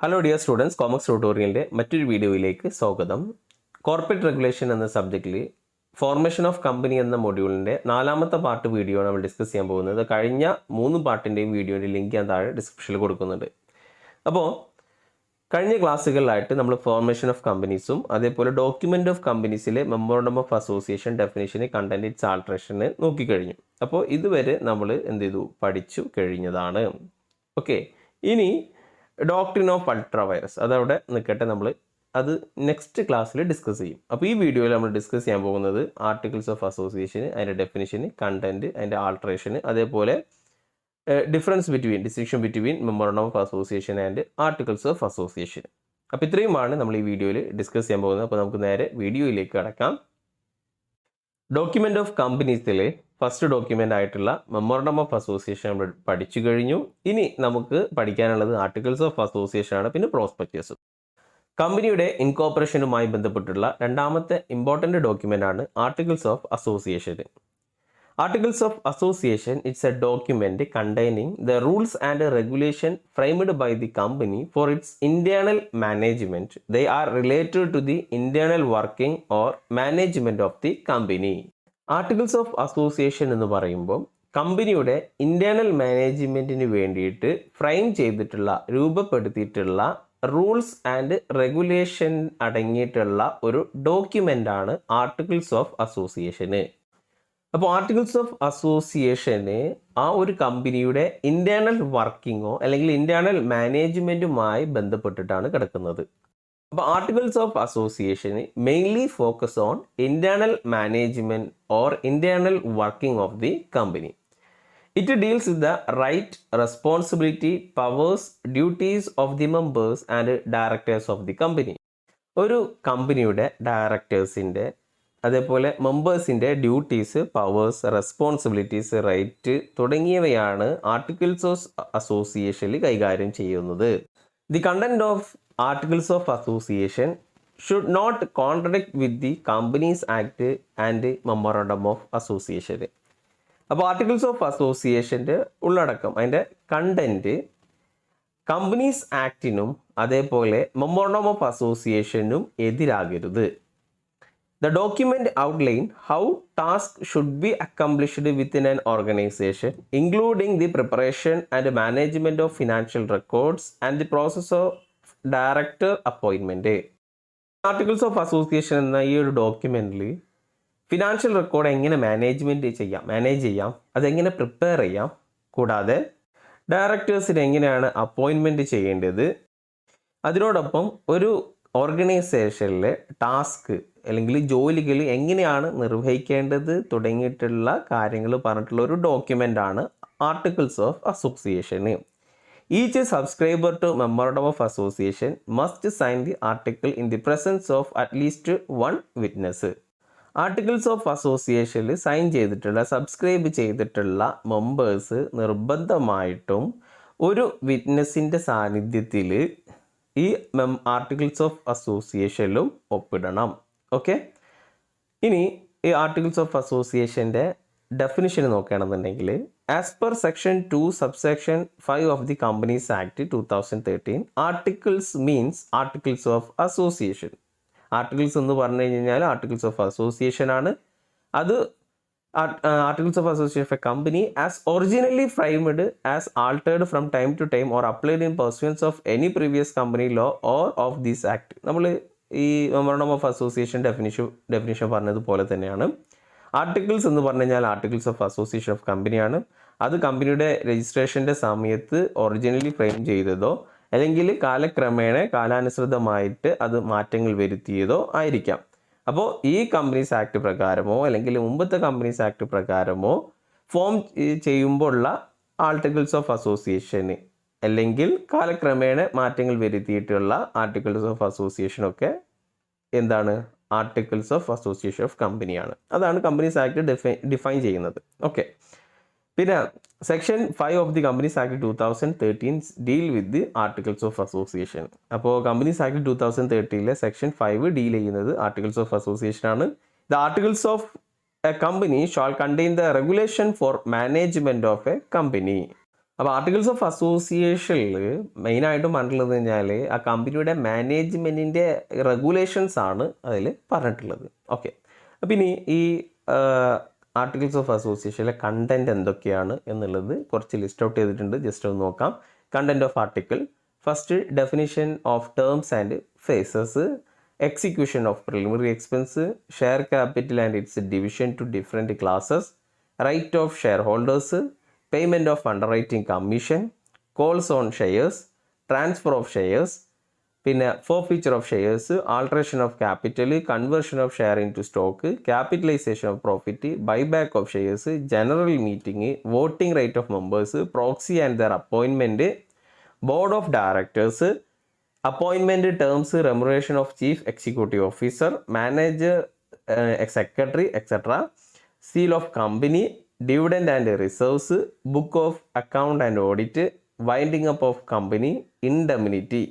Hello dear students, Comics Tutorial മറ്റൊരു വീഡിയോയിലേക്ക് സ്വാഗതം. കോർപ്പറേറ്റ് റെഗുലേഷൻ എന്ന സബ്ജക്റ്റിൽ ഫോർമേഷൻ ഓഫ് കമ്പനി എന്ന മൊഡ്യൂളിൻ്റെ നാലാമത്തെ പാർട്ട് വീഡിയോ നമ്മൾ ഡിസ്കസ് ചെയ്യാൻ പോകുന്നത്. കഴിഞ്ഞ 3 പാർട്ടിൻ്റെയും വീഡിയോയുടെ ലിങ്ക് ഞാൻ താഴെ ഡിസ്ക്രിപ്ഷനിൽ കൊടുക്കുന്നുണ്ട്. അപ്പോൾ കഴിഞ്ഞ ക്ലാസ്സുകളിലായിട്ട് നമ്മൾ ഫോർമേഷൻ ഓഫ് കമ്പനീസും അതേപോലെ ഡോക്യുമെൻ്റ് ഓഫ് കമ്പനീസിലെ മെമ്മോറണ്ടം ഓഫ് അസോസിയേഷൻ ഡെഫിനിഷന് കണ്ടന്റ് ഇറ്റ്സ് ആൾട്രേഷന് നോക്കിക്കഴിഞ്ഞു. അപ്പോൾ ഇതുവരെ നമ്മൾ എന്ത് ചെയ്തു പഠിച്ചു കഴിഞ്ഞതാണ്. ഓക്കെ, ഇനി ഡോക്ട്രിൻ ഓഫ് അൾട്രാ വൈറസ് അതവിടെ നിൽക്കട്ടെ, നമ്മൾ അത് നെക്സ്റ്റ് ക്ലാസ്സിൽ ഡിസ്കസ് ചെയ്യും. അപ്പോൾ ഈ വീഡിയോയിൽ നമ്മൾ ഡിസ്കസ് ചെയ്യാൻ പോകുന്നത് ആർട്ടിക്കിൾസ് ഓഫ് അസോസിയേഷന്, അതിൻ്റെ ഡെഫിനിഷന്, കണ്ടന്റ്, അതിൻ്റെ ആൾട്രേഷന്, അതേപോലെ distinction between memorandum of association and articles of association. അപ്പോൾ ഇത്രയുമാണ് നമ്മൾ ഈ വീഡിയോയിൽ ഡിസ്കസ് ചെയ്യാൻ പോകുന്നത്. അപ്പോൾ നമുക്ക് നേരെ വീഡിയോയിലേക്ക് കടക്കാം. ഡോക്യുമെൻ്റ് ഓഫ് കമ്പനീസിലെ ഫസ്റ്റ് ഡോക്യുമെൻ്റ് ആയിട്ടുള്ള മെമ്മോറണ്ടം ഓഫ് അസോസിയേഷൻ നമ്മൾ പഠിച്ചു കഴിഞ്ഞു. ഇനി നമുക്ക് പഠിക്കാനുള്ളത് ആർട്ടിക്കിൾസ് ഓഫ് അസോസിയേഷൻ ആണ്, പിന്നെ പ്രോസ്പെക്ടസും. കമ്പനിയുടെ ഇൻകോർപ്പറേഷനുമായി ബന്ധപ്പെട്ടുള്ള രണ്ടാമത്തെ ഇമ്പോർട്ടൻ്റ് ഡോക്യുമെൻ്റ് ആണ് articles of association. Articles of Association, it's a document containing the rules and regulation framed by the company for its internal management. They are related to the internal working or management of the company. Articles of Association എന്ന് പറയുമ്പോൾ കമ്പനിയുടെ internal മാനേജ്മെൻറ്റിന് വേണ്ടിയിട്ട് frame ചെയ്തിട്ടുള്ള രൂപപ്പെടുത്തിയിട്ടുള്ള rules and regulation അടങ്ങിയിട്ടുള്ള ഒരു ഡോക്യുമെൻ്റാണ് articles of അസോസിയേഷന്. അപ്പോൾ articles of അസോസിയേഷന് ആ ഒരു കമ്പനിയുടെ ഇൻറ്റേർണൽ വർക്കിങ്ങോ അല്ലെങ്കിൽ ഇൻറ്റേർണൽ മാനേജ്മെൻറ്റുമായി ബന്ധപ്പെട്ടിട്ടാണ് കിടക്കുന്നത്. അപ്പോൾ articles of association mainly focus on internal management or internal working of the company. It deals with the right, responsibility, powers, duties of the members and directors of the company. ഒരു കമ്പനിയുടെ ഡയറക്ടേഴ്സിൻ്റെ അതേപോലെ മെമ്പേഴ്സിൻ്റെ duties, powers, responsibilities, right തുടങ്ങിയവയാണ് articles of അസോസിയേഷനിൽ കൈകാര്യം ചെയ്യുന്നത്. The content of articles of association should not contradict with the companies act and memorandum of association. അപ്പോൾ ആർട്ടിക്കിൾസ് ഓഫ് അസോസിയേഷൻ്റെ ഉള്ളടക്കം, അതിൻ്റെ കണ്ടന്റ് കമ്പനീസ് ആക്ടിനും അതേപോലെ മെമ്മോറണ്ടം ഓഫ് അസോസിയേഷനും എതിരാകരുത്. The document outline how tasks should be accomplished within an organization, including the preparation and management of financial records and the process of director appointment. Articles of Association എന്ന ഈ ഒരു ഡോക്യുമെൻറ്റിൽ financial record എങ്ങനെ manage ചെയ്യാം, അതെങ്ങനെ prepare ചെയ്യാം, കൂടാതെ ഡയറക്ടേഴ്സിന് എങ്ങനെയാണ് appointment ചെയ്യേണ്ടത്, അതിനോടൊപ്പം ഒരു ഓർഗനൈസേഷനിലെ ടാസ്ക് അല്ലെങ്കിൽ ജോലികൾ എങ്ങനെയാണ് നിർവഹിക്കേണ്ടത് തുടങ്ങിയിട്ടുള്ള കാര്യങ്ങൾ പറഞ്ഞിട്ടുള്ള ഒരു ഡോക്യുമെൻ്റാണ് articles of association. Each subscriber to memorandum of association must sign the article in the presence of at least 1 witness. Articles of അസോസിയേഷനിൽ സൈൻ ചെയ്തിട്ടുള്ള, സബ്സ്ക്രൈബ് ചെയ്തിട്ടുള്ള മെമ്പേഴ്സ് നിർബന്ധമായിട്ടും ഒരു വിറ്റ്നസിൻ്റെ സാന്നിധ്യത്തിൽ ഈ ആർട്ടിക്കിൾസ് ഓഫ് അസോസിയേഷനിലും ഒപ്പിടണം. ഓക്കെ, ഇനി ഈ ആർട്ടിക്കിൾസ് ഓഫ് അസോസിയേഷൻ്റെ ഡെഫിനിഷൻ നോക്കുകയാണെന്നുണ്ടെങ്കിൽ, as per section 2 subsection 5 of the companies act 2013, articles means articles of association. Articles എന്ന് പറഞ്ഞു കഴിഞ്ഞാൽ ആർട്ടിക്കിൾസ് ഓഫ് അസോസിയേഷൻ ആണ്. അത് articles of association of a company as originally framed as altered from time to time or applied in pursuance of any previous company law or of this act. നമ്മൾ ഈ memorandum of association definition പറഞ്ഞതുപോലെ തന്നെയാണ്. Articles എന്ന് പറഞ്ഞു കഴിഞ്ഞാൽ articles of association of കമ്പനിയാണ്. അത് കമ്പനിയുടെ രജിസ്ട്രേഷൻ്റെ സമയത്ത് ഒറിജിനലി ഫ്രെയിം ചെയ്തതോ അല്ലെങ്കിൽ കാലാനുസൃതമായിട്ട് അത് മാറ്റങ്ങൾ വരുത്തിയതോ ആയിരിക്കാം. അപ്പോൾ ഈ കമ്പനീസ് ആക്ട് പ്രകാരമോ അല്ലെങ്കിൽ മുമ്പത്തെ കമ്പനീസ് ആക്ട് പ്രകാരമോ ഫോം ചെയ്യുമ്പോൾ ഉള്ള ആർട്ടിക്കിൾസ് ഓഫ് അസോസിയേഷന് അല്ലെങ്കിൽ കാലക്രമേണ മാറ്റങ്ങൾ വരുത്തിയിട്ടുള്ള ആർട്ടിക്കിൾസ് ഓഫ് അസോസിയേഷനൊക്കെ എന്താണ്? ആർട്ടിക്കിൾസ് ഓഫ് അസോസിയേഷൻ ഓഫ് കമ്പനിയാണ്. അതാണ് കമ്പനീസ് ആക്ട് ഡിഫൈൻ ചെയ്യുന്നത്. ഓക്കെ, പിന്നെ section 5 of the companies act 2013 deal with the articles of association. അപ്പോൾ കമ്പനീസ് ആക്ട് 2013 സെക്ഷൻ 5 ഡീൽ ചെയ്യുന്നത് ആർട്ടിക്കിൾസ് ഓഫ് അസോസിയേഷൻ ആണ്. The articles of a company shall contain the regulation for management of a company. അപ്പോൾ articles of അസോസിയേഷനിൽ മെയിനായിട്ടും പറഞ്ഞിട്ടുള്ളത് കഴിഞ്ഞാൽ ആ കമ്പനിയുടെ മാനേജ്മെൻറ്റിൻ്റെ റെഗുലേഷൻസ് ആണ് അതിൽ പറഞ്ഞിട്ടുള്ളത്. ഓക്കെ, അപ്പം ഇനി ഈ ആർട്ടിക്കിൾസ് ഓഫ് അസോസിയേഷനിലെ കണ്ടൻറ്റ് എന്തൊക്കെയാണ് എന്നുള്ളത് കുറച്ച് ലിസ്റ്റ് ഔട്ട് ചെയ്തിട്ടുണ്ട്. ജസ്റ്റ് ഒന്ന് നോക്കാം. Content of article, first definition of terms and phrases, execution of preliminary expense, share capital and its division to different classes, right of shareholders, payment of underwriting commission, calls on shares, transfer of shares, പിന്നെ forfeiture of shares, alteration of capital, conversion of share into stock, capitalization of profit, buyback of shares, general meeting, voting right of members, proxy and their appointment, board of directors, appointment terms, remuneration of chief executive officer, manager, secretary, etc., seal of company, dividend and reserves, book of account and audit, winding up of company, indemnity.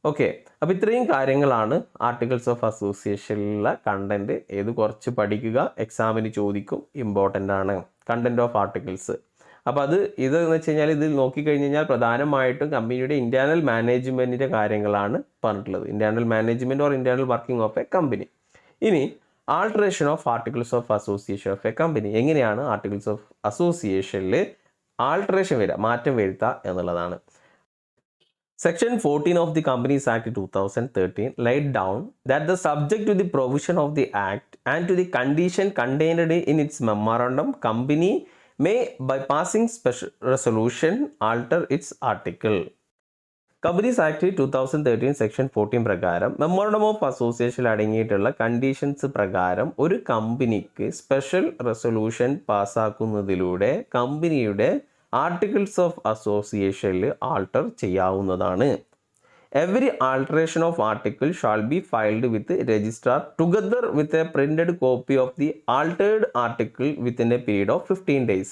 Okay, അപ്പോൾ ഇത്രയും കാര്യങ്ങളാണ് articles of അസോസിയേഷനിലെ content. ഏത് കുറച്ച് പഠിക്കുക, എക്സാമിന് ചോദിക്കും, important ആണ് content of articles. അപ്പോൾ ഇതെന്ന് വെച്ച് കഴിഞ്ഞാൽ ഇതിൽ നോക്കിക്കഴിഞ്ഞ് കഴിഞ്ഞാൽ പ്രധാനമായിട്ടും കമ്പനിയുടെ ഇൻറ്റേർണൽ മാനേജ്മെൻറ്റിൻ്റെ കാര്യങ്ങളാണ് പറഞ്ഞിട്ടുള്ളത്. Internal management or internal working of a company. ഇനി alteration of articles of association of a company, എങ്ങനെയാണ് ആർട്ടിക്കിൾസ് ഓഫ് അസോസിയേഷനിൽ ആൾട്ടറേഷൻ വരിക, മാറ്റം വരുത്തുക എന്നുള്ളതാണ്. Section 14 of the Companies Act 2013 laid down that the subject to the provision of the Act and to the condition contained in its memorandum, company may by passing special resolution alter its article. Companies act 2013 section 14 പ്രകാരം memorandum of അസോസിയേഷനിൽ അടങ്ങിയിട്ടുള്ള conditions പ്രകാരം ഒരു കമ്പനിക്ക് special resolution പാസ്സാക്കുന്നതിലൂടെ കമ്പനിയുടെ articles of അസോസിയേഷനിൽ alter ചെയ്യാവുന്നതാണ്. Every alteration of article shall be filed with registrar together with a printed copy of the altered article within A period of 15 days.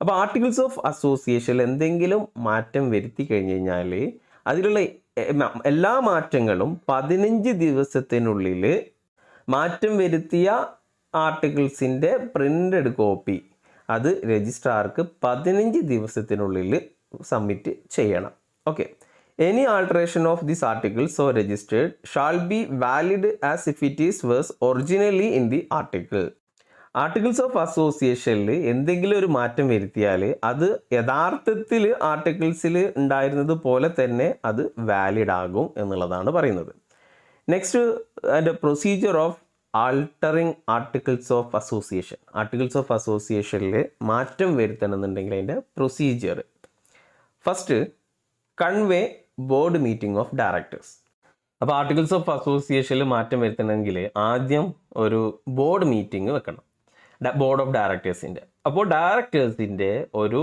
അപ്പോൾ articles of അസോസിയേഷനിൽ എന്തെങ്കിലും മാറ്റം വരുത്തി കഴിഞ്ഞ് കഴിഞ്ഞാൽ അതിലുള്ള എല്ലാ മാറ്റങ്ങളും 15 ദിവസത്തിനുള്ളിൽ മാറ്റം വരുത്തിയ ആർട്ടിക്കിൾസിൻ്റെ പ്രിന്റഡ് കോപ്പി അത് രജിസ്ട്രാർക്ക് 15 ദിവസത്തിനുള്ളിൽ സബ്മിറ്റ് ചെയ്യണം. Okay, any alteration of this article so registered shall be valid as if it is were originally in the article. Articles of അസോസിയേഷനിൽ എന്തെങ്കിലും ഒരു മാറ്റം വരുത്തിയാൽ അത് യഥാർത്ഥത്തിൽ ആർട്ടിക്കിൾസിൽ ഉണ്ടായിരുന്നത് പോലെ തന്നെ അത് വാലിഡ് ആകും എന്നുള്ളതാണ് പറയുന്നത്. നെക്സ്റ്റ് അതിൻ്റെ procedure of altering articles of association. Articles of അസോസിയേഷനിൽ മാറ്റം വരുത്തണമെന്നുണ്ടെങ്കിൽ അതിൻ്റെ procedure, first convey board meeting of directors. അപ്പോൾ ആർട്ടിക്കിൾസ് ഓഫ് അസോസിയേഷനിൽ മാറ്റം വരുത്തണമെങ്കിൽ ആദ്യം ഒരു ബോർഡ് മീറ്റിംഗ് വെക്കണം, ബോർഡ് ഓഫ് ഡയറക്ടേഴ്സിൻ്റെ. അപ്പോൾ ഡയറക്ടേഴ്സിൻ്റെ ഒരു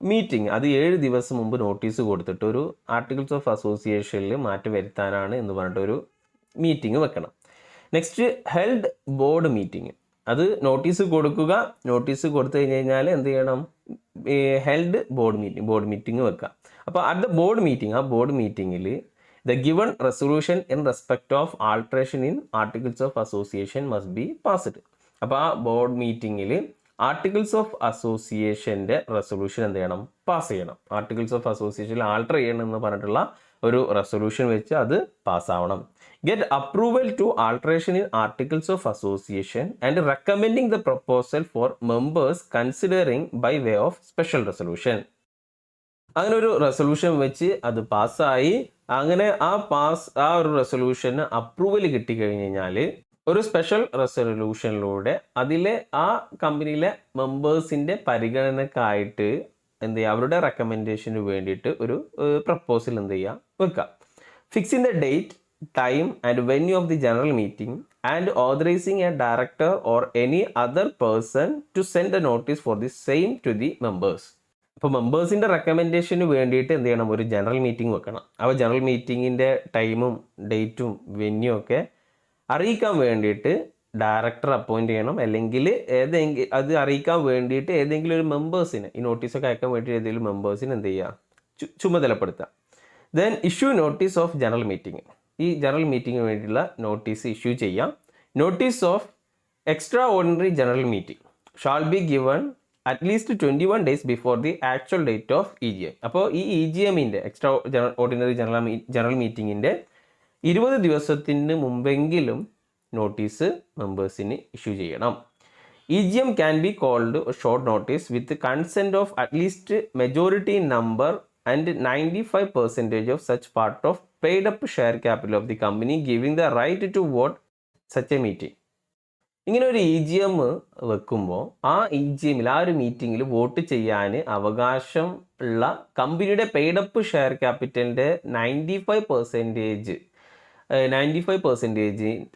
മീറ്റിംഗ് അത് 7 ദിവസം മുമ്പ് നോട്ടീസ് കൊടുത്തിട്ട് ഒരു ആർട്ടിക്കിൾസ് ഓഫ് അസോസിയേഷനിൽ മാറ്റം വരുത്താനാണ് എന്ന് പറഞ്ഞിട്ടൊരു മീറ്റിംഗ് വെക്കണം. നെക്സ്റ്റ് ഹെൽഡ് ബോർഡ് മീറ്റിംഗ്, അത് നോട്ടീസ് കൊടുക്കുക. നോട്ടീസ് കൊടുത്തു കഴിഞ്ഞ് കഴിഞ്ഞാൽ എന്ത് ചെയ്യണം, ഹെൽഡ് ബോർഡ് മീറ്റിംഗ് വെക്കുക. അപ്പോൾ അറ്റ് ദ ബോർഡ് മീറ്റിംഗ്, ആ ബോർഡ് മീറ്റിങ്ങിൽ the given resolution in respect of alteration in articles of association must be passed. അപ്പോൾ ആ ബോർഡ് മീറ്റിങ്ങിൽ ആർട്ടിക്കിൾസ് ഓഫ് അസോസിയേഷൻ്റെ റെസൊല്യൂഷൻ എന്ത് ചെയ്യണം, പാസ് ചെയ്യണം. ആർട്ടിക്കിൾസ് ഓഫ് അസോസിയേഷനിൽ ആൾട്ടർ ചെയ്യണം എന്ന് പറഞ്ഞിട്ടുള്ള ഒരു റെസൊല്യൂഷൻ വെച്ച് അത് പാസ്സാവണം. Get approval to alteration in articles of association and recommending the proposal for members considering by way of special resolution. അങ്ങനെ ഒരു റെസൊല്യൂഷൻ വെച്ച് അത് പാസ്സായി. അങ്ങനെ ആ ഒരു റെസൊല്യൂഷന് അപ്രൂവൽ കിട്ടിക്കഴിഞ്ഞ് കഴിഞ്ഞാൽ ഒരു സ്പെഷ്യൽ റെസൊല്യൂഷനിലൂടെ അതിലെ ആ കമ്പനിയിലെ മെമ്പേഴ്സിൻ്റെ പരിഗണനക്കായിട്ട് എന്ത് ചെയ്യുക, അവരുടെ റെക്കമെൻഡേഷന് വേണ്ടിയിട്ട് ഒരു പ്രപ്പോസൽ എന്ത് ചെയ്യുക, വെക്കുക. Fixing the date, time and venue of the general meeting and authorizing a director or any other person to send a notice for the same to the members. അപ്പോൾ മെമ്പേഴ്സിൻ്റെ റെക്കമെൻഡേഷന് വേണ്ടിയിട്ട് എന്ത് ചെയ്യണം, ഒരു ജനറൽ മീറ്റിംഗ് വെക്കണം. അപ്പോൾ ജനറൽ മീറ്റിങ്ങിൻ്റെ ടൈമും ഡേറ്റും venue ഒക്കെ അറിയിക്കാൻ വേണ്ടിയിട്ട് ഡയറക്ടർ അപ്പോയിൻറ്റ് ചെയ്യണം. അല്ലെങ്കിൽ അത് അറിയിക്കാൻ വേണ്ടിയിട്ട് ഏതെങ്കിലും ഒരു മെമ്പേഴ്സിന്, ഈ നോട്ടീസൊക്കെ അയക്കാൻ വേണ്ടിയിട്ട് ഏതെങ്കിലും മെമ്പേഴ്സിന് എന്ത് ചെയ്യുക, ചുമതലപ്പെടുത്തുക. Then issue notice of general meeting. ഈ ജനറൽ മീറ്റിങ്ങിന് വേണ്ടിയുള്ള നോട്ടീസ് ഇഷ്യൂ ചെയ്യാം. Notice of extraordinary general meeting shall be given at least 21 days before the actual date of EGM. അപ്പോൾ ഈ EGMൻ്റെ എക്സ്ട്രാ ഓർഡിനറി ജനറൽ മീറ്റിങ്ങിൻ്റെ 20 ദിവസത്തിന് മുമ്പെങ്കിലും നോട്ടീസ് മെമ്പേഴ്സിന് ഇഷ്യൂ ചെയ്യണം. EGM can be called short notice with consent of at least majority number and 95% of such part of paid up share capital of the company giving the right to vote such a meeting. ഇങ്ങനെ ഒരു EGM വെക്കുമ്പോൾ ആ EGMൽ ആ ഒരു മീറ്റിങ്ങിൽ vote ചെയ്യാൻ അവകാശം ഉള്ള കമ്പനിയുടെ പെയ്ഡപ്പ് ഷെയർ ക്യാപിറ്റലിൻ്റെ 95%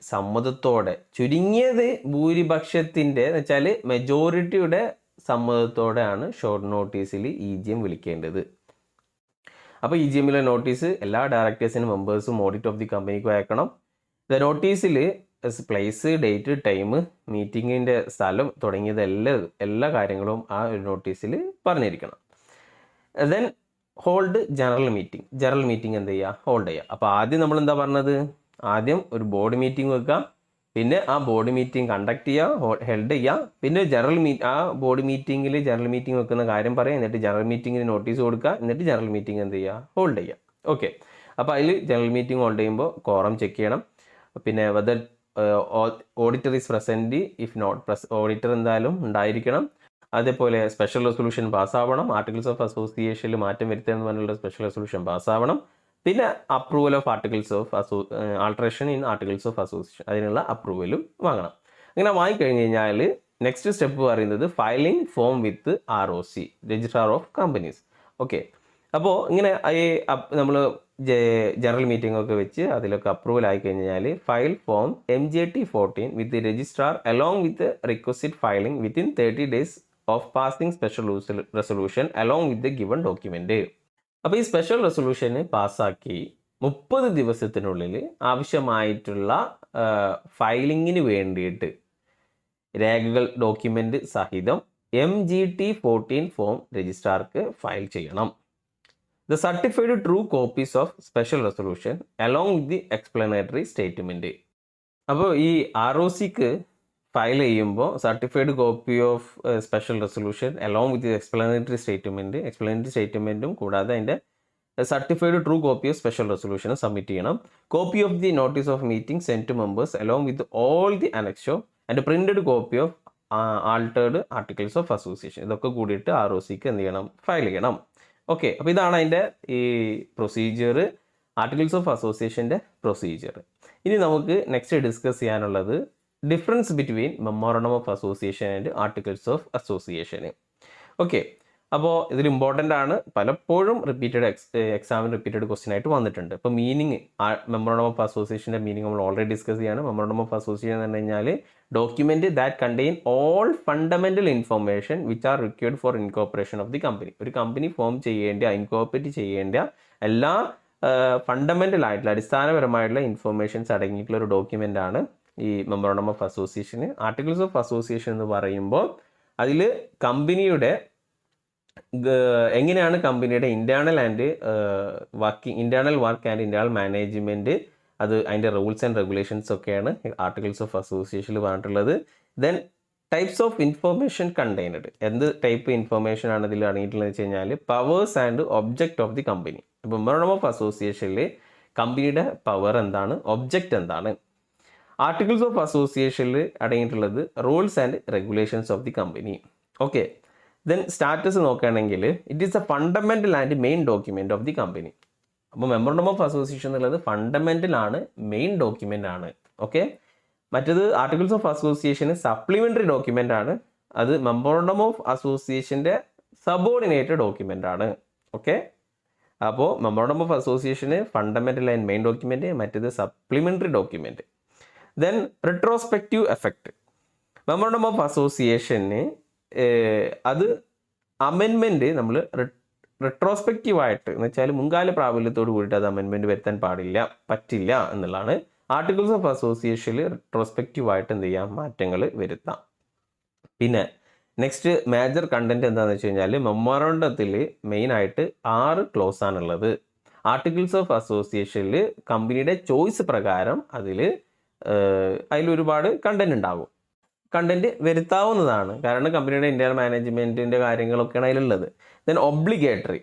സമ്മതത്തോടെ, ചുരുങ്ങിയത് ഭൂരിപക്ഷത്തിൻ്റെ എന്ന് വെച്ചാൽ മെജോറിറ്റിയുടെ സമ്മതത്തോടെയാണ് ഷോർട്ട് നോട്ടീസിൽ EGM വിളിക്കേണ്ടത്. അപ്പോൾ EGMലെ നോട്ടീസ് എല്ലാ ഡയറക്ടേഴ്സിനും മെമ്പേഴ്സും ഓഡിറ്റ് ഓഫ് ദി കമ്പനിക്കും അയക്കണം. നോട്ടീസിൽ പ്ലേസ്, ഡേറ്റ്, ടൈം, മീറ്റിങ്ങിൻ്റെ സ്ഥലം തുടങ്ങിയത് എല്ലാ കാര്യങ്ങളും ആ ഒരു നോട്ടീസിൽ പറഞ്ഞിരിക്കണം. ദെൻ ഹോൾഡ് ജനറൽ മീറ്റിംഗ് എന്ത് ചെയ്യുക, ഹോൾഡ് ചെയ്യുക. അപ്പോൾ ആദ്യം നമ്മൾ എന്താ പറഞ്ഞത്, ആദ്യം ഒരു ബോർഡ് മീറ്റിംഗ് വെക്കുക, പിന്നെ ആ ബോർഡ് മീറ്റിംഗ് കണ്ടക്ട് ചെയ്യുക, ഹെൽഡ് ചെയ്യുക, പിന്നെ ആ ബോർഡ് മീറ്റിങ്ങിൽ ജനറൽ മീറ്റിംഗ് വെക്കുന്ന കാര്യം പറയുക, എന്നിട്ട് ജനറൽ മീറ്റിങ്ങിന് നോട്ടീസ് കൊടുക്കുക, എന്നിട്ട് ജനറൽ മീറ്റിംഗ് എന്ത് ചെയ്യുക, ഹോൾഡ് ചെയ്യുക. ഓക്കെ. അപ്പോൾ അതിൽ ജനറൽ മീറ്റിംഗ് ഹോൾഡ് ചെയ്യുമ്പോൾ കോറം ചെക്ക് ചെയ്യണം. പിന്നെ whether auditor is present, if not auditor എന്തായാലും ഉണ്ടായിരിക്കണം. അതേപോലെ സ്പെഷ്യൽ റെസൊല്യൂഷൻ പാസ്സാവണം. ആർട്ടിക്കിൾസ് ഓഫ് അസോസിയേഷനിൽ മാറ്റം വരുത്തുക പറഞ്ഞുള്ള സ്പെഷ്യൽ റെസൊല്യൂഷൻ പാസ്സാവണം. പിന്നെ approval of articles of alteration in articles of association, അതിനുള്ള അപ്രൂവലും വാങ്ങണം. അങ്ങനെ വാങ്ങിക്കഴിഞ്ഞ് കഴിഞ്ഞാൽ നെക്സ്റ്റ് സ്റ്റെപ്പ് പറയുന്നത് filing form with ROC, registrar of companies. Okay. അപ്പോൾ ഇങ്ങനെ നമ്മൾ ജനറൽ മീറ്റിംഗ് ഒക്കെ വെച്ച് അതിലൊക്കെ അപ്രൂവൽ ആയി കഴിഞ്ഞാൽ file form MJT-14 with the registrar along with requisite filing within 30 days of passing special resolution along with the given document. അപ്പോൾ ഈ സ്പെഷ്യൽ റെസൊല്യൂഷന് പാസ്സാക്കി 30 ദിവസത്തിനുള്ളിൽ ആവശ്യമായിട്ടുള്ള ഫയലിങ്ങിന് വേണ്ടിയിട്ട് രേഖകൾ, ഡോക്യുമെൻ്റ് സഹിതം MGT-14 ഫോം രജിസ്ട്രാർക്ക് ഫയൽ ചെയ്യണം. The certified true copies of special resolution along with the explanatory statement. അപ്പോൾ ഈ ROCക്ക് ഫയൽ ചെയ്യുമ്പോൾ certified copy of special resolution along with explanatory സ്റ്റേറ്റ്മെൻറ്റും കൂടാതെ അതിൻ്റെ certified true copy of special resolution submit ചെയ്യണം. Copy of the notice of meeting send to members along with all the annexure and printed copy of altered articles of association, ഇതൊക്കെ കൂടിയിട്ട് ROCക്ക് എന്ത് ചെയ്യണം, file ചെയ്യണം. Okay. അപ്പോൾ ഇതാണ് അതിൻ്റെ ഈ പ്രൊസീജിയർ, ആർട്ടിക്കിൾസ് ഓഫ് അസോസിയേഷൻ്റെ പ്രൊസീജിയർ. ഇനി നമുക്ക് നെക്സ്റ്റ് ഡിസ്കസ് ചെയ്യാനുള്ളത് difference between memorandum of association and articles of association. Okay. അപ്പോൾ ഇതിൽ ഇമ്പോർട്ടൻ്റ് ആണ്, പലപ്പോഴും എക്സാമിന് റിപ്പീറ്റഡ് ക്വസ്റ്റ്യൻ ആയിട്ട് വന്നിട്ടുണ്ട്. ഇപ്പോൾ മീനിങ്, മെമ്മോറണ്ടം ഓഫ് അസോസിയേഷൻ്റെ മീനിങ് നമ്മൾ ഓൾറെഡി ഡിസ്കസ് ചെയ്യാണ്. മെമ്മോറണ്ടം ഓഫ് അസോസിയേഷൻ എന്ന് പറഞ്ഞു കഴിഞ്ഞാൽ document that contain all fundamental information which are required for incorporation of the company. ഒരു കമ്പനി ഫോം ചെയ്യേണ്ട, ഇൻകോർപ്പറേറ്റ് ചെയ്യേണ്ട എല്ലാ ഫണ്ടമെൻ്റൽ ആയിട്ടുള്ള അടിസ്ഥാനപരമായിട്ടുള്ള ഇൻഫർമേഷൻസ് അടങ്ങിയിട്ടുള്ള ഒരു ഡോക്യുമെൻ്റ് ആണ് ഈ memorandum of association. Articles of association എന്ന് പറയുമ്പോൾ അതിൽ കമ്പനിയുടെ എങ്ങനെയാണ് കമ്പനിയുടെ internal work and internal management, അത് അതിൻ്റെ റൂൾസ് ആൻഡ് റെഗുലേഷൻസ് ഒക്കെയാണ് ആർട്ടിക്കിൾസ് ഓഫ് അസോസിയേഷനിൽ പറഞ്ഞിട്ടുള്ളത്. Then types of information contained, എന്ത് ടൈപ്പ് ഇൻഫർമേഷൻ ആണ് ഇതിൽ അടങ്ങിയിട്ടുള്ളത് വെച്ച് കഴിഞ്ഞാൽ powers and object of the company. ഇപ്പോൾ മെമ്മോറണ്ടം ഓഫ് അസോസിയേഷനിൽ കമ്പനിയുടെ പവർ എന്താണ്, ഒബ്ജക്റ്റ് എന്താണ്. ആർട്ടിക്കിൾസ് ഓഫ് അസോസിയേഷനിൽ അടങ്ങിയിട്ടുള്ളത് rules and regulations of the company. Okay. Then status നോക്കുകയാണെങ്കിൽ it is a fundamental and main document of the company. അപ്പോൾ memorandum of association എന്നുള്ളത് ഫണ്ടമെൻ്റൽ ആണ്, മെയിൻ ഡോക്യുമെൻ്റ് ആണ്. ഓക്കെ. മറ്റേത് ആർട്ടിക്കിൾസ് ഓഫ് അസോസിയേഷന് സപ്ലിമെൻ്ററി ഡോക്യുമെൻ്റ് ആണ്, അത് മെമ്മോറണ്ടം ഓഫ് അസോസിയേഷൻ്റെ സബോർഡിനേറ്റഡ് ഡോക്യുമെൻ്റ് ആണ്. ഓക്കെ. അപ്പോൾ മെമ്മോറണ്ടം ഓഫ് അസോസിയേഷന് ഫണ്ടമെൻ്റൽ ആൻഡ് മെയിൻ ഡോക്യുമെൻ്റ്, മറ്റേത് supplementary document. Then retrospective effect. Memorandum of അസോസിയേഷന് അത് അമെൻമെൻറ്റ് നമ്മൾ റിട്രോസ്പെക്റ്റീവായിട്ട് എന്ന് വെച്ചാൽ മുൻകാല പ്രാബല്യത്തോട് കൂടിയിട്ട് അത് അമെൻമെൻറ്റ് വരുത്താൻ പറ്റില്ല എന്നുള്ളതാണ്. ആർട്ടിക്കിൾസ് ഓഫ് അസോസിയേഷനിൽ റിട്രോസ്പെക്റ്റീവായിട്ട് എന്ത് ചെയ്യാം, മാറ്റങ്ങൾ വരുത്താം. പിന്നെ നെക്സ്റ്റ് മേജർ കണ്ടന്റ് എന്താണെന്ന് വെച്ച് കഴിഞ്ഞാൽ മെമ്മോറണ്ടത്തിൽ മെയിനായിട്ട് 6 ക്ലോസ് ആണുള്ളത്. ആർട്ടിക്കിൾസ് ഓഫ് അസോസിയേഷനിൽ കമ്പനിയുടെ ചോയ്സ് പ്രകാരം അതിലൊരുപാട് കണ്ടന്റ് ഉണ്ടാകും. കണ്ടന്റ് വരുത്താവുന്നതാണ്. കാരണം കമ്പനിയുടെ ഇന്റേണൽ മാനേജ്മെന്റിന്റെ കാര്യങ്ങളൊക്കെയാണ് അതിലുള്ളത്. ദെൻ ഒബ്ലിഗേറ്ററി,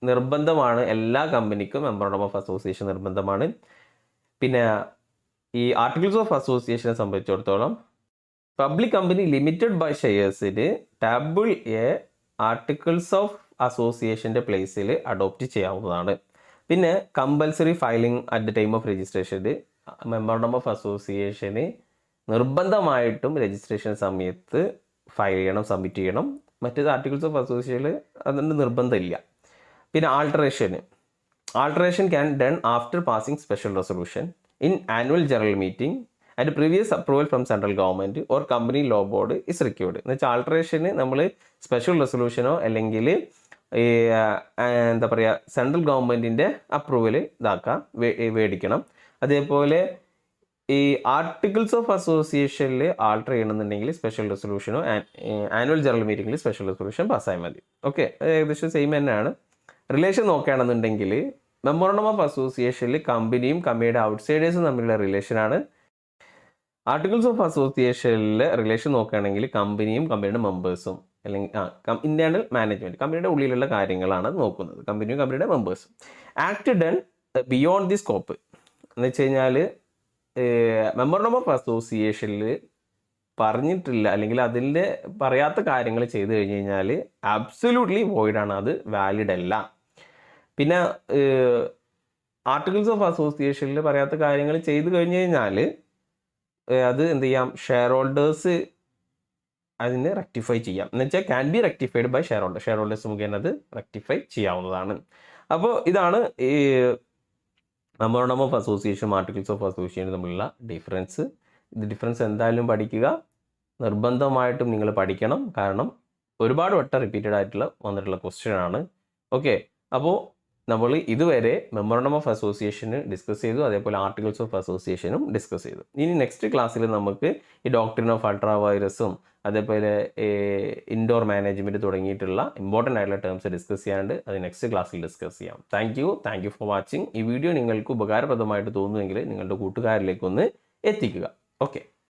നിർബന്ധമാണ്, എല്ലാ കമ്പനിക്കും മെമ്മോറണ്ടം ഓഫ് അസോസിയേഷൻ നിർബന്ധമാണ്. പിന്നെ ഈ ആർട്ടിക്കിൾസ് ഓഫ് അസോസിയേഷനെ സംബന്ധിച്ചിടത്തോളം പബ്ലിക് കമ്പനി ലിമിറ്റഡ് ബൈ ഷെയർസിന് ടേബിൾ എ ആർട്ടിക്കിൾസ് ഓഫ് അസോസിയേഷൻ്റെ പ്ലേസിൽ അഡോപ്റ്റ് ചെയ്യാവുന്നതാണ്. പിന്നെ compulsory filing at the time of രജിസ്ട്രേഷന് മെമ്മോറണ്ടം ഓഫ് അസോസിയേഷന് നിർബന്ധമായിട്ടും രജിസ്ട്രേഷൻ സമയത്ത് ഫയൽ ചെയ്യണം, സബ്മിറ്റ് ചെയ്യണം. മറ്റേത് ആർട്ടിക്കിൾസ് ഓഫ് അസോസിയേഷനിൽ അതിൻ്റെ നിർബന്ധമില്ല. പിന്നെ alteration can done after passing special resolution in annual general meeting and previous approval from central government or company law board is required. എന്ന് വെച്ചാൽ ആൾട്ടറേഷന് നമ്മൾ സ്പെഷ്യൽ റെസൊല്യൂഷനോ അല്ലെങ്കിൽ ഈ എന്താ പറയുക സെൻട്രൽ ഗവൺമെൻറ്റിൻ്റെ അപ്രൂവൽ മേടിക്കണം. അതേപോലെ ഈ ആർട്ടിക്കിൾസ് ഓഫ് അസോസിയേഷനിൽ ആൾട്ടർ ചെയ്യണമെന്നുണ്ടെങ്കിൽ സ്പെഷ്യൽ റെസൊല്യൂഷനോ ആനുവൽ ജനറൽ മീറ്റിംഗിൽ സ്പെഷ്യൽ റെസൊല്യൂഷൻ പാസ്സായാൽ മതി. ഓക്കെ, ഏകദേശം സെയിം തന്നെയാണ്. റിലേഷൻ നോക്കുകയാണെന്നുണ്ടെങ്കിൽ മെമ്മോറണ്ടം ഓഫ് അസോസിയേഷനിൽ കമ്പനിയും കമ്പനിയുടെ ഔട്ട്സൈഡേഴ്സും തമ്മിലുള്ള റിലേഷനാണ്. ആർട്ടിക്കിൾസ് ഓഫ് അസോസിയേഷനിൽ റിലേഷൻ നോക്കുകയാണെങ്കിൽ കമ്പനിയും കമ്പനിയുടെ മെമ്പേഴ്സും അല്ലെങ്കിൽ ഇന്റേണൽ മാനേജ്മെൻറ്റ്, കമ്പനിയുടെ ഉള്ളിലുള്ള കാര്യങ്ങളാണ് നോക്കുന്നത്, കമ്പനിയും കമ്പനിയുടെ മെമ്പേഴ്സും. Act done beyond the scope എന്ന് വെച്ച് കഴിഞ്ഞാൽ മെമ്മോറണ്ടം ഓഫ് അസോസിയേഷനിൽ പറഞ്ഞിട്ടില്ല അല്ലെങ്കിൽ അതിൻ്റെ പറയാത്ത കാര്യങ്ങൾ ചെയ്തു കഴിഞ്ഞ് കഴിഞ്ഞാൽ ആബ്സല്യൂട്ട്ലി വോയിഡാണ്, അത് വാലിഡ് അല്ല. പിന്നെ ആർട്ടിക്കിൾസ് ഓഫ് അസോസിയേഷനിൽ പറയാത്ത കാര്യങ്ങൾ ചെയ്തു കഴിഞ്ഞ് കഴിഞ്ഞാൽ അത് എന്ത് ചെയ്യാം, ഷെയർ ഹോൾഡേഴ്സ് അതിനെ റെക്ടിഫൈ ചെയ്യാം. എന്ന് വെച്ചാൽ can be rectified by shareholders മുഖേന അത് റെക്ടിഫൈ ചെയ്യാവുന്നതാണ്. അപ്പോൾ ഇതാണ് ഈ memorandum of association articles of association തമ്മിലുള്ള ഡിഫറൻസ്. ഇത് ഡിഫറൻസ് എന്തായാലും പഠിക്കുക, നിർബന്ധമായിട്ടും നിങ്ങൾ പഠിക്കണം. കാരണം ഒരുപാട് വട്ടം റിപ്പീറ്റഡ് ആയിട്ടുള്ള വന്നിട്ടുള്ള ക്വസ്റ്റ്യൻ ആണ്. ഓക്കെ, അപ്പോൾ നമ്മൾ ഇതുവരെ മെമ്മോറണ്ടം ഓഫ് അസോസിയേഷന് ഡിസ്കസ് ചെയ്തു, അതേപോലെ ആർട്ടിക്കിൾസ് ഓഫ് അസോസിയേഷനും ഡിസ്കസ് ചെയ്തു. ഇനി നെക്സ്റ്റ് ക്ലാസ്സിൽ നമുക്ക് ഈ ഡോക്ട്രിൻ ഓഫ് അൾട്രാ വൈറസും അതേപോലെ ഇൻഡോർ മാനേജ്മെൻറ്റ് തുടങ്ങിയിട്ടുള്ള ഇമ്പോർട്ടൻ്റ് ആയിട്ടുള്ള ടേംസ് ഡിസ്കസ് ചെയ്യാണ്ട് അത് നെക്സ്റ്റ് ക്ലാസ്സിൽ ഡിസ്കസ് ചെയ്യാം. Thank you for watching. ഈ വീഡിയോ നിങ്ങൾക്ക് ഉപകാരപ്രദമായിട്ട് തോന്നുമെങ്കിൽ നിങ്ങളുടെ കൂട്ടുകാരിലേക്കൊന്ന് എത്തിക്കുക. ഓക്കെ.